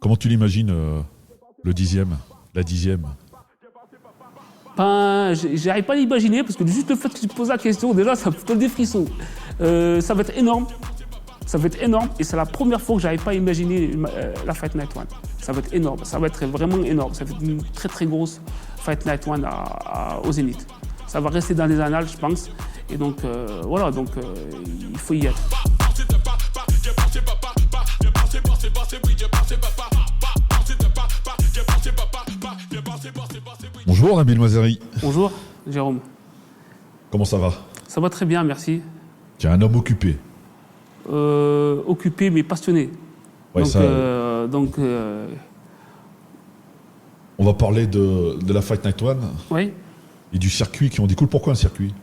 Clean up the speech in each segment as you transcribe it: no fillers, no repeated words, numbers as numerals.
Comment tu l'imagines, le dixième, la dixième? Ben, j'arrive pas à l'imaginer parce que juste le fait que tu te poses la question, déjà, ça me donne des frissons. Ça va être énorme. Ça va être énorme et c'est la première fois que j'arrive pas à imaginer la Fight Night One. Ça va être énorme, ça va être vraiment énorme. Ça va être une très très grosse Fight Night One au Zénith. Ça va rester dans les annales, je pense. Et donc voilà, donc il faut y être. Bonjour Nabil Moazeri. Bonjour Jérôme. Comment ça va? Ça va très bien, merci. Tu es un homme occupé. Occupé mais passionné. Ouais, Donc, on va parler de la Fight Night One oui. et du circuit qui en découle. Pourquoi un circuit?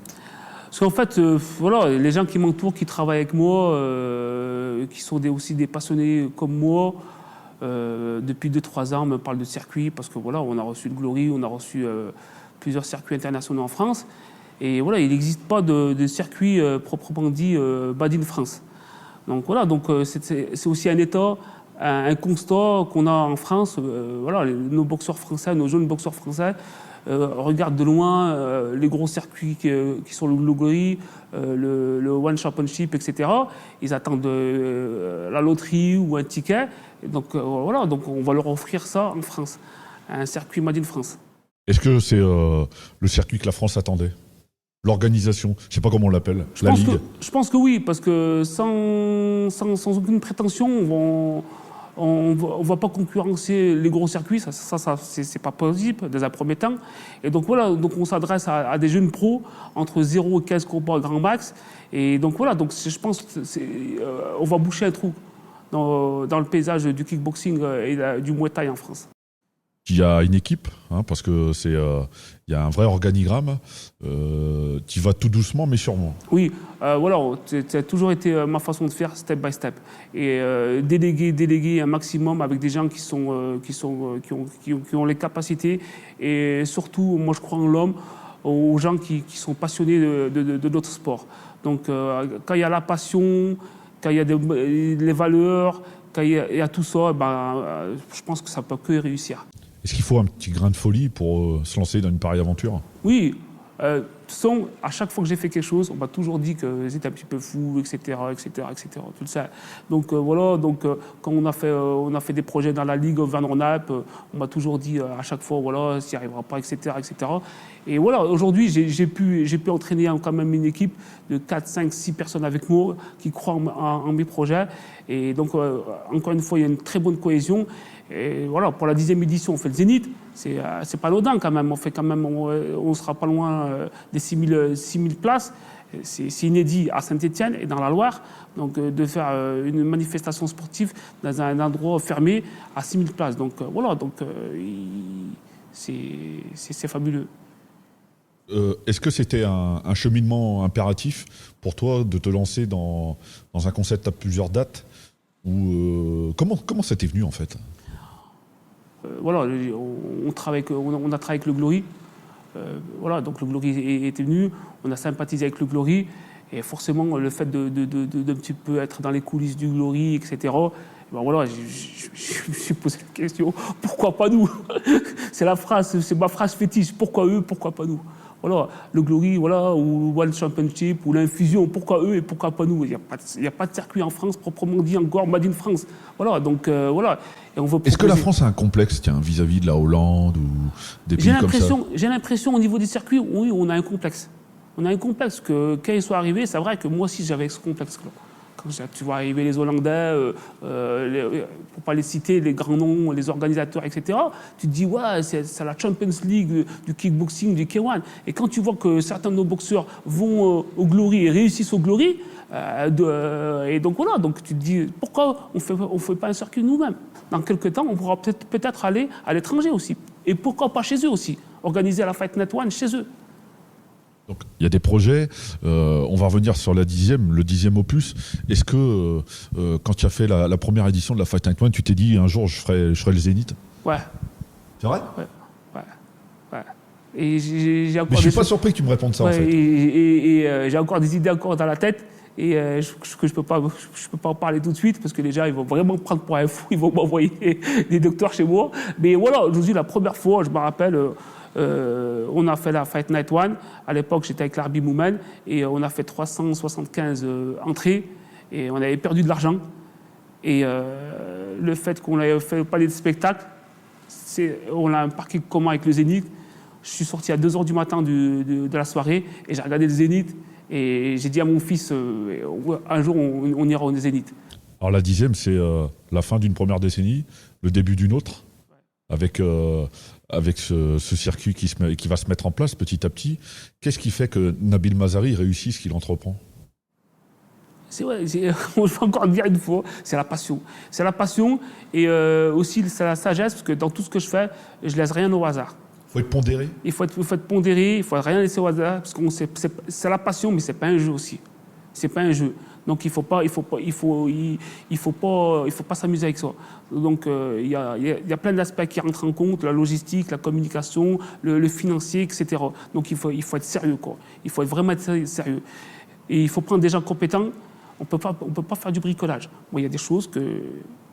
Parce qu'en fait, voilà, les gens qui m'entourent, qui travaillent avec moi, qui sont aussi des passionnés comme moi, depuis 2-3 ans, me parlent de circuit parce que voilà, on a reçu le Glory, on a reçu plusieurs circuits internationaux en France. Et voilà, il n'existe pas de circuit proprement dit Made in France. Donc voilà, donc c'est aussi un état, un constat qu'on a en France. Voilà, nos boxeurs français, nos jeunes boxeurs français regardent de loin les gros circuits qui sont le Glory, le One Championship, etc. Ils attendent la loterie ou un ticket. Et donc voilà, donc on va leur offrir ça en France, un circuit Made in France. Est-ce que c'est le circuit que la France attendait? L'organisation, je ne sais pas comment on l'appelle, la Ligue. Je pense que oui, parce que sans aucune prétention, on va pas concurrencer les gros circuits, ça c'est pas possible dans un premier temps. Et donc voilà, donc on s'adresse à des jeunes pros entre 0 et 15 combats grand max. Et donc voilà, donc je pense qu'on va boucher un trou dans le paysage du kickboxing et du Muay Thai en France. Il y a une équipe, hein, parce que il y a un vrai organigramme. Tu vas tout doucement, mais sûrement. Oui, voilà, ça a toujours été ma façon de faire, step by step. Et déléguer un maximum avec des gens qui ont les capacités. Et surtout, moi, je crois en l'homme, aux gens qui sont passionnés de notre sport. Donc, quand il y a la passion, quand il y a les valeurs, quand il y a tout ça, je pense que ça peut que réussir. Est-ce qu'il faut un petit grain de folie pour se lancer dans une pareille aventure? Oui. De toute façon, à chaque fois que j'ai fait quelque chose, on m'a toujours dit que j'étais un petit peu fou, etc., etc., etc., tout ça. Donc voilà, donc quand on a fait des projets dans la Ligue Van Ronalp, on m'a toujours dit à chaque fois, voilà, ça n'y arrivera pas, etc., etc. Et voilà, aujourd'hui, j'ai pu entraîner quand même une équipe de 4, 5, 6 personnes avec moi qui croient en mes projets. Et donc, encore une fois, il y a une très bonne cohésion. Et voilà, pour la 10e édition, on fait le Zénith. C'est pas anodin quand même. On sera pas loin des 6000 places. C'est inédit à Saint-Étienne et dans la Loire. Donc de faire une manifestation sportive dans un endroit fermé à 6000 places. Donc voilà, donc c'est fabuleux. Est-ce que c'était un cheminement impératif pour toi de te lancer dans un concept à plusieurs dates? Ou comment ça t'est venu en fait? Voilà, on a travaillé avec le Glory. Voilà, donc le Glory était venu, on a sympathisé avec le Glory. Et forcément, le fait d'un petit peu être dans les coulisses du Glory, etc., voilà, je me suis posé la question, pourquoi pas nous? C'est ma phrase fétiche, pourquoi eux, pourquoi pas nous? Voilà, le Glory, voilà, ou One Championship, ou l'infusion, pourquoi eux et pourquoi pas nous? Il n'y a pas de circuit en France proprement dit encore Made in France. Voilà, donc voilà. Et on veut proposer... Est-ce que la France a un complexe, tiens, vis-à-vis de la Hollande ou des pays comme ça? J'ai l'impression au niveau des circuits, oui, on a un complexe. On a un complexe que quand ils sont arrivés, c'est vrai que moi aussi j'avais ce complexe-là. Quand tu vois arriver les Hollandais, pour pas les citer, les grands noms, les organisateurs, etc., tu te dis, ouais, c'est la Champions League du kickboxing, du K1. Et quand tu vois que certains de nos boxeurs vont au Glory et réussissent au Glory, et donc voilà, donc tu te dis, pourquoi on fait pas un circuit nous-mêmes? Dans quelques temps, on pourra peut-être aller à l'étranger aussi. Et pourquoi pas chez eux aussi? Organiser la Fight Night One chez eux. Donc, il y a des projets. On va revenir sur le 10e opus. Est-ce que quand tu as fait la première édition de la Fight Night One, tu t'es dit un jour je ferai le Zénith? Ouais. C'est vrai? Ouais. Et j'ai encore mais je suis pas surpris que tu me répondes ça, ouais, en fait. Et j'ai encore des idées dans la tête. et que je peux pas en parler tout de suite parce que les gens ils vont vraiment me prendre pour un fou, ils vont m'envoyer des docteurs chez moi. Mais voilà, aujourd'hui la première fois, je me rappelle, on a fait la Fight Night One. À l'époque, j'étais avec Larbi Moumen et on a fait 375 entrées et on avait perdu de l'argent. Et le fait qu'on ait fait le palais de spectacle, on a un parking commun avec le Zénith. Je suis sorti à 2h du matin de la soirée et j'ai regardé le Zénith et j'ai dit à mon fils, un jour on ira au Zénith. Alors la 10e, c'est la fin d'une première décennie, le début d'une autre, avec ce circuit qui va se mettre en place petit à petit. Qu'est-ce qui fait que Nabil Mazari réussit ce qu'il entreprend ? Je vais encore le dire une fois, c'est la passion. C'est la passion et aussi c'est la sagesse, parce que dans tout ce que je fais, je laisse rien au hasard. Il faut être pondéré. Il faut être pondéré, il ne faut rien laisser au hasard, parce que c'est la passion, mais ce n'est pas un jeu aussi. C'est pas un jeu. Donc il faut pas s'amuser avec ça. Donc il y a plein d'aspects qui rentrent en compte, la logistique, la communication, le financier, etc. Donc il faut être sérieux, quoi. Il faut vraiment être sérieux. Et il faut prendre des gens compétents. On peut pas faire du bricolage. Moi, il y a des choses que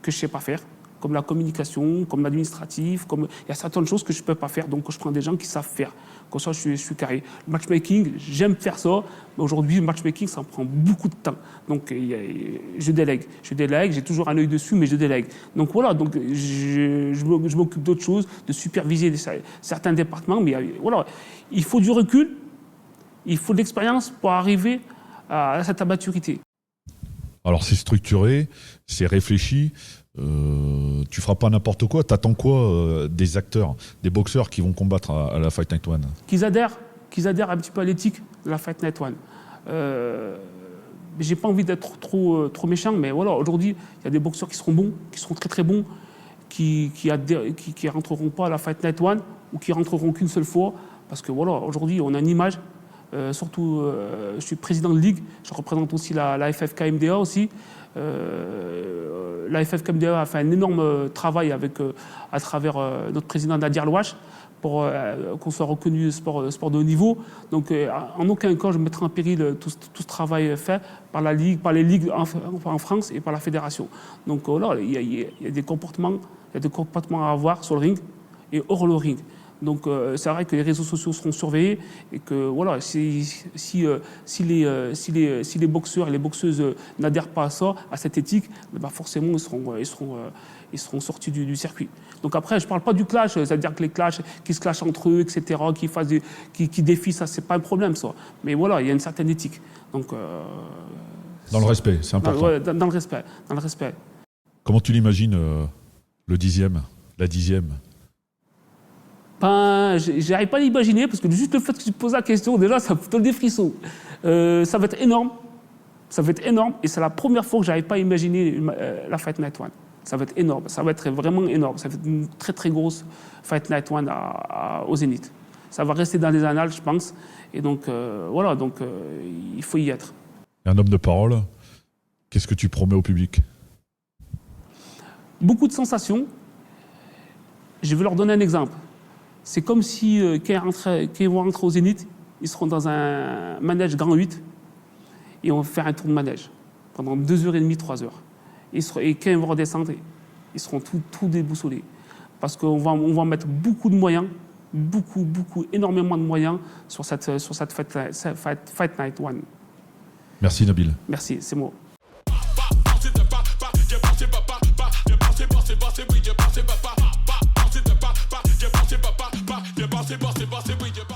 je sais pas faire, comme la communication, comme l'administratif, il y a certaines choses que je peux pas faire. Donc je prends des gens qui savent faire. Comme ça, je suis carré. Le matchmaking, j'aime faire ça, mais aujourd'hui, le matchmaking, ça me prend beaucoup de temps. Donc, je délègue. J'ai toujours un œil dessus, mais je délègue. Donc voilà, donc, je m'occupe d'autres choses, de superviser certains départements, mais voilà, il faut du recul, il faut de l'expérience pour arriver à cette maturité. Alors, c'est structuré, c'est réfléchi. Tu feras pas n'importe quoi. T'attends quoi des acteurs, des boxeurs qui vont combattre à la Fight Night One ? Qu'ils adhèrent un petit peu à l'éthique de la Fight Night One. J'ai pas envie d'être trop méchant, mais voilà, aujourd'hui, il y a des boxeurs qui seront bons, qui seront très très bons, qui rentreront pas à la Fight Night One ou qui rentreront qu'une seule fois, parce que voilà, aujourd'hui, on a une image. Surtout, je suis président de ligue, je représente aussi la FFK-MDA aussi. La FFK-MDA a fait un énorme travail à travers notre président Nadir Louache pour qu'on soit reconnu sport de haut niveau. Donc, en aucun cas, je mettrai en péril tout ce travail fait par la ligue, par les ligues en France et par la fédération. Donc là, il y a des comportements à avoir sur le ring et hors le ring. Donc c'est vrai que les réseaux sociaux seront surveillés et que voilà, si les boxeurs et les boxeuses n'adhèrent pas à ça, à cette éthique, ben forcément ils seront sortis du circuit. Donc après, je ne parle pas du clash, c'est-à-dire que les clashs qui se clashent entre eux, etc., qui défient, ça c'est pas un problème ça. Mais voilà, il y a une certaine éthique. Donc dans le respect, c'est important. Dans le respect. Comment tu l'imagines le 10e, la 10e ? Ben, j'arrive pas à l'imaginer parce que juste le fait que tu te poses la question, déjà, ça me donne des frissons. Ça va être énorme. Et c'est la première fois que j'arrive pas à imaginer la Fight Night One. Ça va être énorme. Ça va être vraiment énorme. Ça va être une très très grosse Fight Night One au Zénith. Ça va rester dans les annales, je pense. Et donc voilà, il faut y être. Un homme de parole. Qu'est-ce que tu promets au public ? Beaucoup de sensations. Je vais leur donner un exemple. C'est comme si, quand ils vont rentrer au Zénith, ils seront dans un manège grand 8 et on va faire un tour de manège pendant 2h30, 3h. Et quand ils vont redescendre, ils seront tout déboussolés. Parce qu'on va mettre beaucoup de moyens, énormément de moyens sur cette Fight Night One. Merci Nabil. Merci, c'est moi. C'est bon, c'est bon, c'est bon,